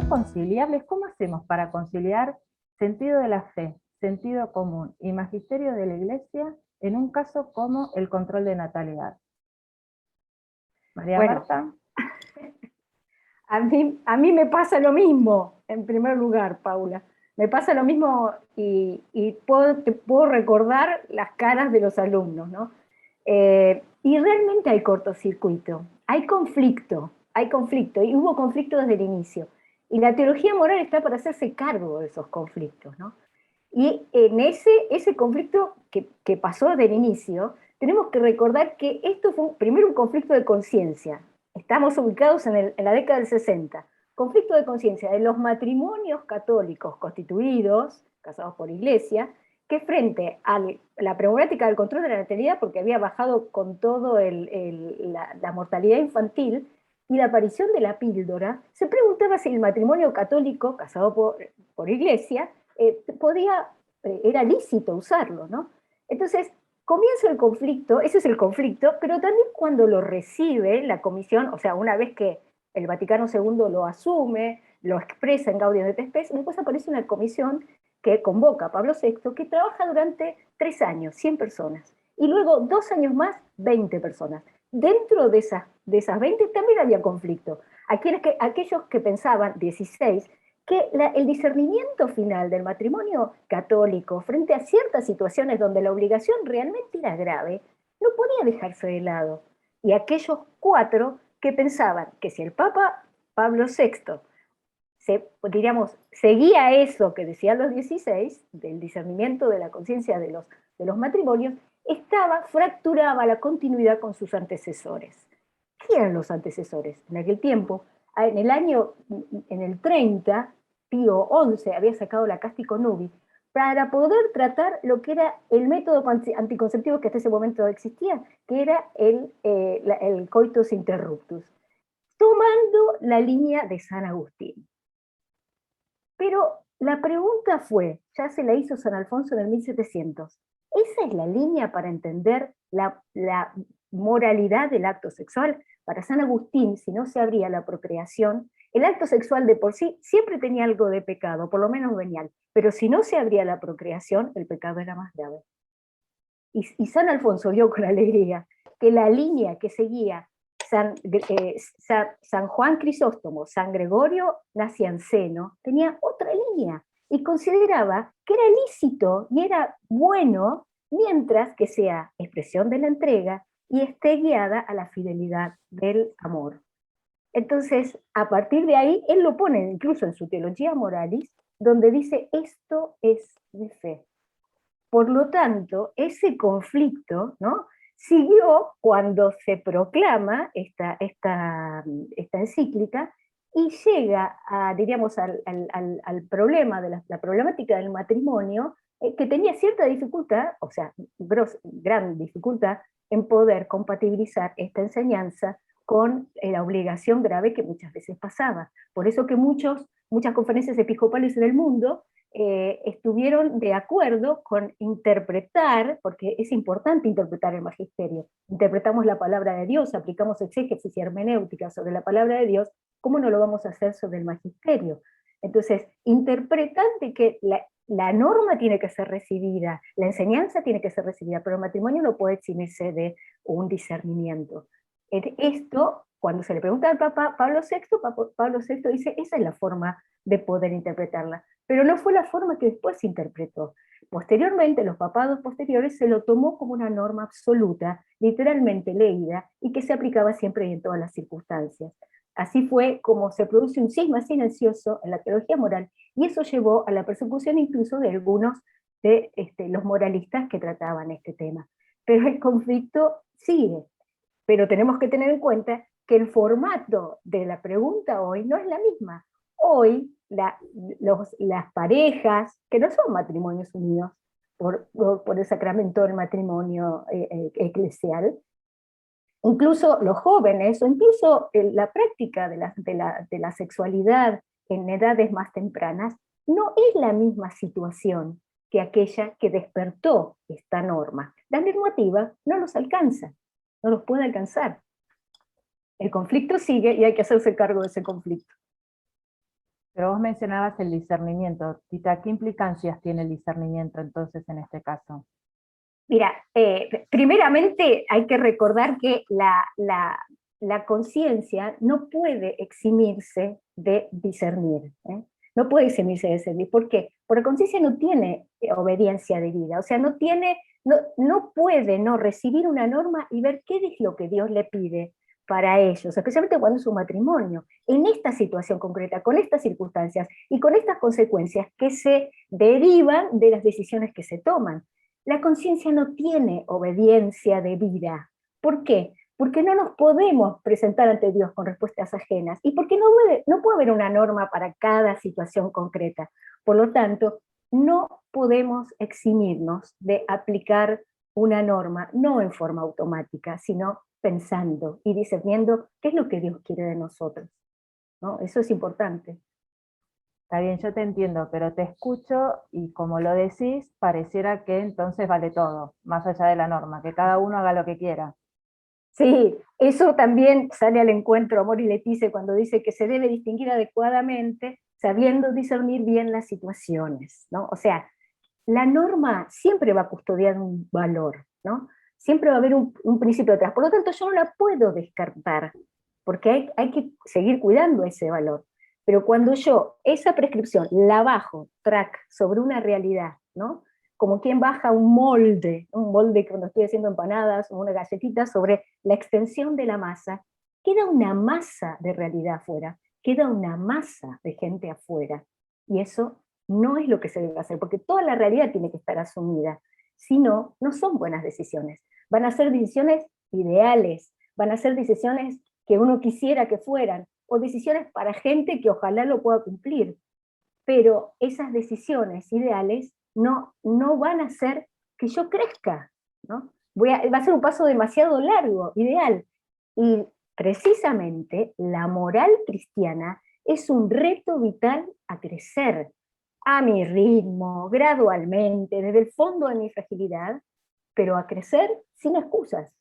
conciliables? ¿Cómo hacemos para conciliar sentido de la fe, sentido común y magisterio de la Iglesia en un caso como el control de natalidad? María Bueno, Marta. a mí me pasa lo mismo, en primer lugar, Paula. Me pasa lo mismo y te puedo recordar las caras de los alumnos, ¿no? Y realmente hay cortocircuito, hay conflicto, y hubo conflicto desde el inicio. Y la teología moral está para hacerse cargo de esos conflictos, ¿no? Y en ese conflicto que pasó desde el inicio, tenemos que recordar que esto fue primero un conflicto de conciencia. Estamos ubicados en la década del 60. Conflicto de conciencia de los matrimonios católicos constituidos, casados por iglesia, que frente a la problemática del control de la natalidad, porque había bajado con todo la mortalidad infantil, y la aparición de la píldora, se preguntaba si el matrimonio católico, casado por iglesia, era lícito usarlo, ¿no? Entonces, comienza el conflicto, ese es el conflicto, pero también cuando lo recibe la comisión, o sea, una vez que el Vaticano II lo asume, lo expresa en Gaudium et Spes, después aparece una comisión que convoca a Pablo VI, que trabaja durante 3 años, 100 personas, y luego 2 años más, 20 personas. Dentro de esas 20 también había conflicto. Aquellos que pensaban, 16, que el discernimiento final del matrimonio católico frente a ciertas situaciones donde la obligación realmente era grave, no podía dejarse de lado. Y aquellos 4 que pensaban que si el Papa Pablo VI seguía eso que decían los 16, del discernimiento de la conciencia de los matrimonios, fracturaba la continuidad con sus antecesores. ¿Qué eran los antecesores? En aquel tiempo, en el 30, Pío XI había sacado la Cástico Nubis para poder tratar lo que era el método anticonceptivo que hasta ese momento existía, que era el coitus interruptus, tomando la línea de San Agustín. Pero la pregunta fue, ya se la hizo San Alfonso en el 1700, ¿esa es la línea para entender la moralidad del acto sexual? Para San Agustín, si no se abría la procreación, el acto sexual de por sí siempre tenía algo de pecado, por lo menos venial, pero si no se abría la procreación, el pecado era más grave. Y San Alfonso vio con alegría que la línea que seguía San Juan Crisóstomo, San Gregorio Nacianceno, tenía otra línea y consideraba que era lícito y era bueno mientras que sea expresión de la entrega y esté guiada a la fidelidad del amor. Entonces, a partir de ahí, él lo pone incluso en su Teología Moralis, donde dice, esto es de fe. Por lo tanto, ese conflicto, ¿no?, siguió cuando se proclama esta encíclica y llega diríamos, al problema de la problemática del matrimonio, que tenía cierta dificultad, o sea, gran dificultad en poder compatibilizar esta enseñanza con la obligación grave que muchas veces pasaba. Por eso que muchas conferencias episcopales en el mundo estuvieron de acuerdo con interpretar, porque es importante interpretar el magisterio, interpretamos la palabra de Dios, aplicamos exégesis y hermenéutica sobre la palabra de Dios, ¿cómo no lo vamos a hacer sobre el magisterio? Entonces, interpretan de que la norma tiene que ser recibida, la enseñanza tiene que ser recibida, pero el matrimonio no puede eximirse de un discernimiento. Esto, cuando se le pregunta al Papa Pablo VI dice, esa es la forma de poder interpretarla, pero no fue la forma que después se interpretó. Posteriormente, los papados posteriores se lo tomó como una norma absoluta, literalmente leída, y que se aplicaba siempre y en todas las circunstancias. Así fue como se produce un cisma silencioso en la teología moral, y eso llevó a la persecución incluso de algunos de los moralistas que trataban este tema. Pero el conflicto sigue, pero tenemos que tener en cuenta que el formato de la pregunta hoy no es la misma. Hoy las parejas, que no son matrimonios unidos por el sacramento del matrimonio eclesial, incluso los jóvenes, o incluso la práctica de la sexualidad en edades más tempranas, no es la misma situación que aquella que despertó esta norma. La normativa no los alcanza, no los puede alcanzar. El conflicto sigue y hay que hacerse cargo de ese conflicto. Pero vos mencionabas el discernimiento. Tita, ¿qué implicancias tiene el discernimiento entonces en este caso? Mira, primeramente hay que recordar que la conciencia no puede eximirse de discernir, ¿eh? No puede eximirse de discernir. ¿Por qué? Porque la conciencia no tiene obediencia de vida, o sea, no puede no recibir una norma y ver qué es lo que Dios le pide para ellos, especialmente cuando es un matrimonio, en esta situación concreta, con estas circunstancias y con estas consecuencias que se derivan de las decisiones que se toman. La conciencia no tiene obediencia de vida. ¿Por qué? Porque no nos podemos presentar ante Dios con respuestas ajenas y porque no puede haber una norma para cada situación concreta. Por lo tanto, no podemos eximirnos de aplicar una norma, no en forma automática, sino pensando y discerniendo qué es lo que Dios quiere de nosotros, ¿no? Eso es importante. Está bien, yo te entiendo, pero te escucho y como lo decís, pareciera que entonces vale todo, más allá de la norma, que cada uno haga lo que quiera. Sí, eso también sale al encuentro Amor y Leticia cuando dice que se debe distinguir adecuadamente, sabiendo discernir bien las situaciones, ¿no? O sea, la norma siempre va a custodiar un valor, ¿no? Siempre va a haber un principio detrás. Por lo tanto, yo no la puedo descartar, porque hay que seguir cuidando ese valor. Pero cuando yo esa prescripción la bajo, track, sobre una realidad, ¿no? Como quien baja un molde cuando estoy haciendo empanadas o una galletita sobre la extensión de la masa, queda una masa de realidad afuera, queda una masa de gente afuera. Y eso no es lo que se debe hacer, porque toda la realidad tiene que estar asumida. Si no, no son buenas decisiones. Van a ser decisiones ideales, van a ser decisiones que uno quisiera que fueran, o decisiones para gente que ojalá lo pueda cumplir. Pero esas decisiones ideales no van a hacer que yo crezca, ¿no? Va a ser un paso demasiado largo, ideal. Y precisamente la moral cristiana es un reto vital a crecer, a mi ritmo, gradualmente, desde el fondo de mi fragilidad, pero a crecer sin excusas.